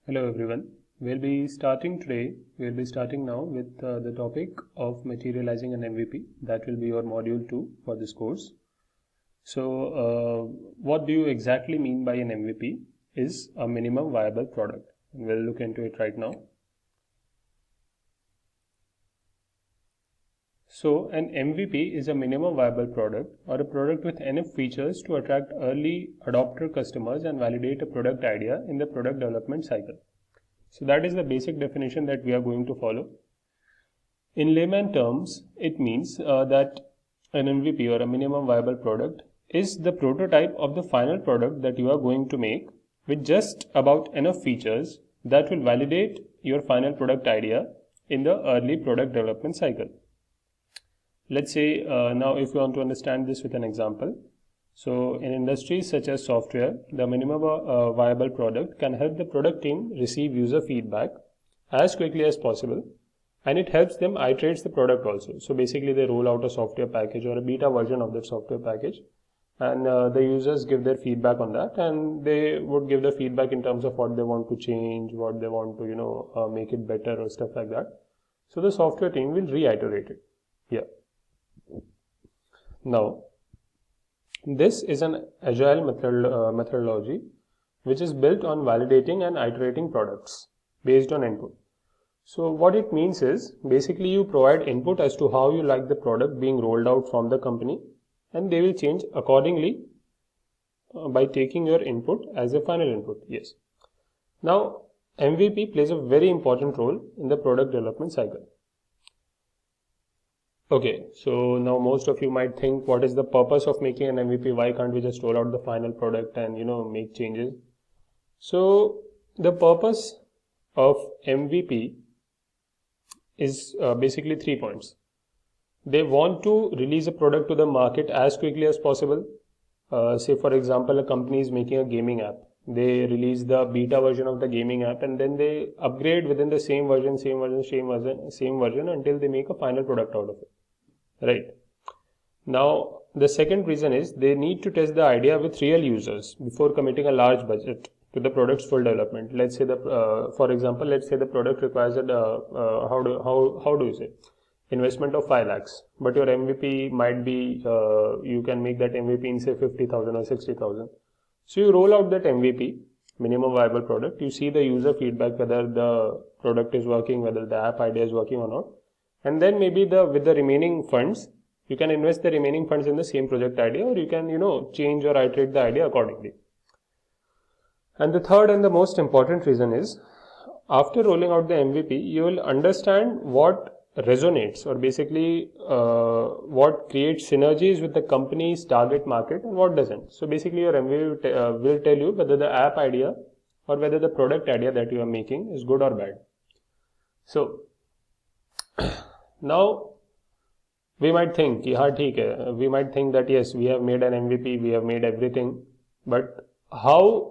Hello everyone. We'll be starting now with the topic of materializing an MVP. That will be your module 2 for this course. What do you exactly mean by an MVP? Is a minimum viable product. We'll look into it right now. So an MVP is a minimum viable product or a product with enough features to attract early adopter customers and validate a product idea in the product development cycle. So that is the basic definition that we are going to follow. In layman terms, it means that an MVP or a minimum viable product is the prototype of the final product that you are going to make with just about enough features that will validate your final product idea in the early product development cycle. Let's say now if you want to understand this with an example. So in industries such as software, the minimum viable product can help the product team receive user feedback as quickly as possible, and it helps them iterate the product also. So basically they roll out a software package or a beta version of that software package, and the users give their feedback on that, and they would give the feedback in terms of what they want to change, what they want to make it better or stuff like that. So the software team will reiterate it. Yeah. Now, this is an agile methodology which is built on validating and iterating products based on input. So what it means is basically you provide input as to how you like the product being rolled out from the company, and they will change accordingly by taking your input as a final input. Yes. Now, MVP plays a very important role in the product development cycle. Okay, so now most of you might think, what is the purpose of making an MVP? Why can't we just roll out the final product and make changes? So the purpose of MVP is basically 3 points. They want to release a product to the market as quickly as possible. Say for example, a company is making a gaming app. They release the beta version of the gaming app, and then they upgrade within the same version until they make a final product out of it. Right. Now, the second reason is they need to test the idea with real users before committing a large budget to the product's full development. Let's say for example, let's say the product requires how do you say, investment of 5 lakhs, but your MVP might be you can make that MVP in say 50,000 or 60,000. So you roll out that MVP, minimum viable product. You see the user feedback, whether the product is working, whether the app idea is working or not. And then maybe with the remaining funds, you can invest the remaining funds in the same project idea, or you can, change or iterate the idea accordingly. And the third and the most important reason is, after rolling out the MVP, you will understand what resonates, or basically what creates synergies with the company's target market and what doesn't. So basically your MVP will tell you whether the app idea or whether the product idea that you are making is good or bad. So now we might think, we might think that yes, we have made an MVP, we have made everything, but how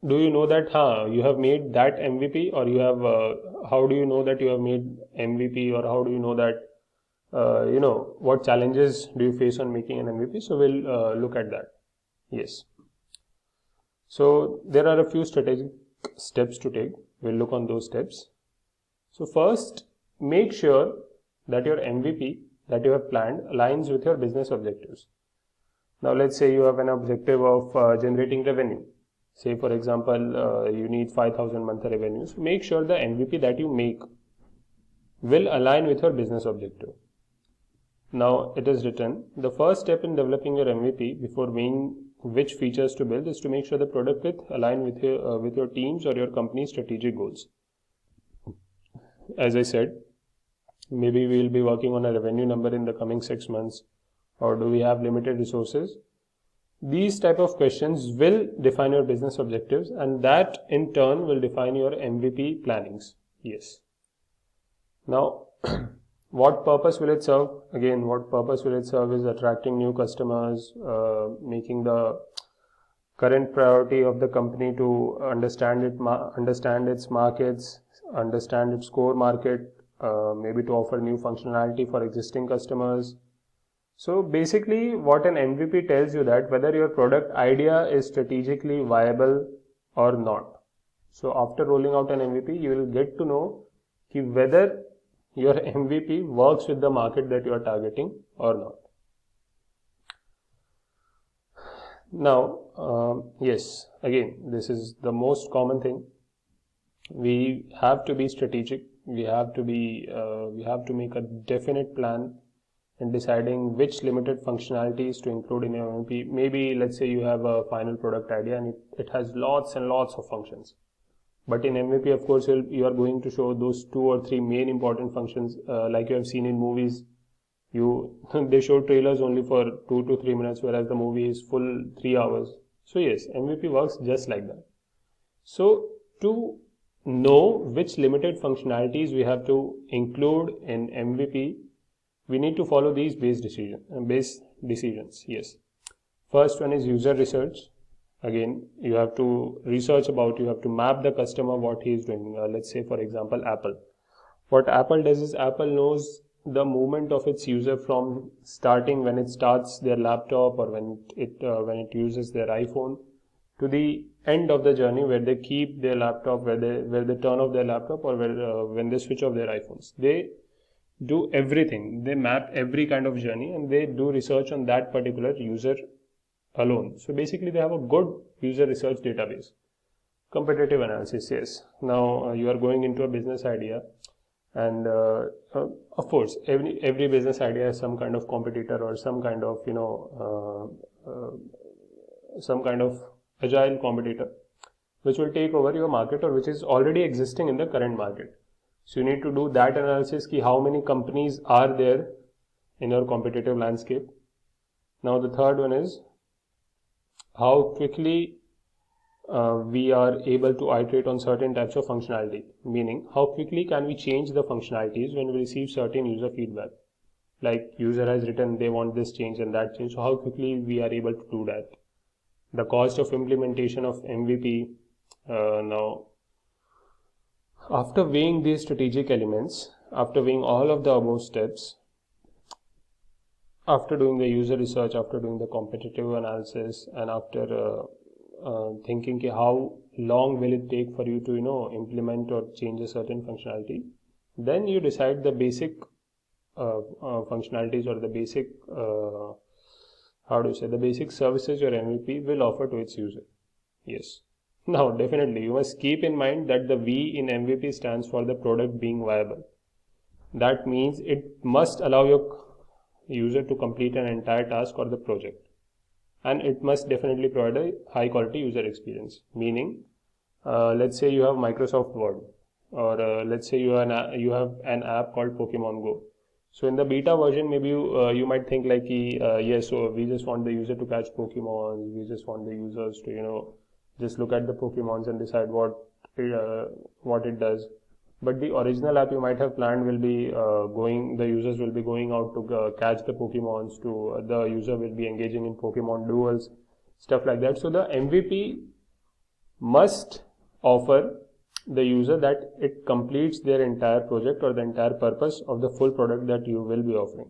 do you know that you have made that MVP, or you have how do you know that you have made MVP, or how do you know that what challenges do you face on making an MVP? So we'll look at that. Yes. So there are a few strategic steps to take. We'll look on those steps. So first, make sure that your MVP that you have planned aligns with your business objectives. Now let's say you have an objective of generating revenue. Say for example, you need 5,000 monthly revenues. Make sure the MVP that you make will align with your business objective. Now it is written, the first step in developing your MVP before weighing which features to build is to make sure the product will align with your team's or your company's strategic goals. As I said, maybe we will be working on a revenue number in the coming 6 months, or do we have limited resources? These type of questions will define your business objectives, and that in turn will define your MVP plannings. Yes. Now, what purpose will it serve? Again, what purpose will it serve is attracting new customers, making the current priority of the company to understand its markets, understand its core market, maybe to offer new functionality for existing customers. So basically what an MVP tells you that whether your product idea is strategically viable or not. So after rolling out an MVP, you will get to know whether your MVP works with the market that you are targeting or not. Now, yes, again, this is the most common thing. We have to be strategic. We have to make a definite plan in deciding which limited functionalities to include in your MVP. Maybe let's say you have a final product idea and it has lots and lots of functions. But in MVP, of course, you are going to show those 2 or 3 main important functions, like you have seen in movies. They show trailers only for 2 to 3 minutes, whereas the movie is full 3 hours. So yes, MVP works just like that. So to know which limited functionalities we have to include in MVP, we need to follow these base decisions. Yes. First one is user research. Again, you have to you have to map the customer what he is doing. Let's say, for example, Apple. What Apple does is Apple knows the movement of its user from starting when it starts their laptop or when it uses their iPhone to the end of the journey where they keep their laptop, where they turn off their laptop, or when they switch off their iPhones. They do everything. They map every kind of journey and they do research on that particular user alone. So basically they have a good user research database. Competitive analysis, yes. Now you are going into a business idea, and of course every business idea has some kind of competitor or some kind of some kind of agile competitor which will take over your market or which is already existing in the current market. So you need to do that analysis ki how many companies are there in your competitive landscape. Now the third one is how quickly we are able to iterate on certain types of functionality, meaning how quickly can we change the functionalities when we receive certain user feedback. Like user has written they want this change and that change, so how quickly we are able to do that. The cost of implementation of MVP. Now, after weighing these strategic elements, after weighing all of the above steps, after doing the user research, after doing the competitive analysis, and after thinking how long will it take for you to implement or change a certain functionality, then you decide the basic functionalities or the basic the basic services your MVP will offer to its user. Yes. Now definitely you must keep in mind that the V in MVP stands for the product being viable. That means it must allow your user to complete an entire task or the project, and it must definitely provide a high quality user experience. Meaning, let's say you have Microsoft Word, or let's say you have an app called Pokemon Go. So in the beta version, maybe you might think like, yes, so we just want the user to catch Pokemon, we just want the users to just look at the Pokemons and decide what it does. But the original app you might have planned will be the users will be going out to catch the Pokemons, the user will be engaging in Pokemon duels, stuff like that. So the MVP must offer the user that it completes their entire project or the entire purpose of the full product that you will be offering.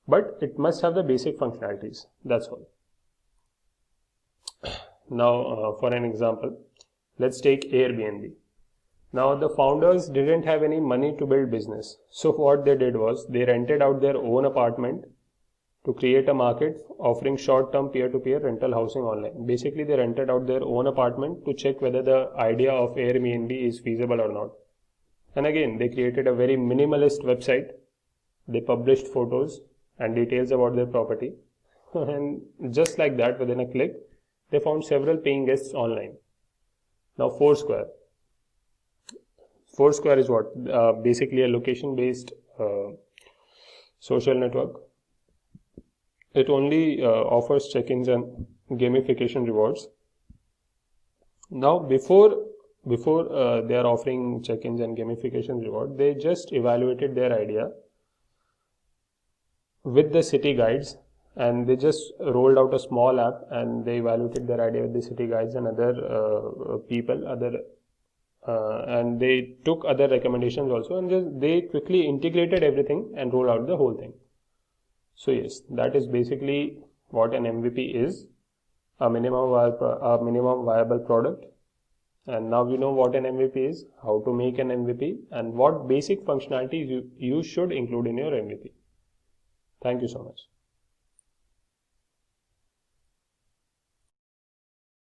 But it must have the basic functionalities, that's all. Now for an example, let's take Airbnb. Now the founders didn't have any money to build business. So what they did was they rented out their own apartment to create a market offering short-term peer-to-peer rental housing online. Basically they rented out their own apartment to check whether the idea of Airbnb is feasible or not. And again, they created a very minimalist website. They published photos and details about their property. And just like that, within a click, they found several paying guests online. Now Foursquare. Foursquare is what? Basically a location-based social network. It only offers check-ins and gamification rewards. Now, before they are offering check-ins and gamification reward, they just evaluated their idea with the city guides, and they just rolled out a small app and they evaluated their idea with the city guides and other people, and they took other recommendations also, and they quickly integrated everything and rolled out the whole thing. So yes, that is basically what an MVP is, a minimum viable product. And now you know what an MVP is, how to make an MVP, and what basic functionalities you should include in your MVP. Thank you so much.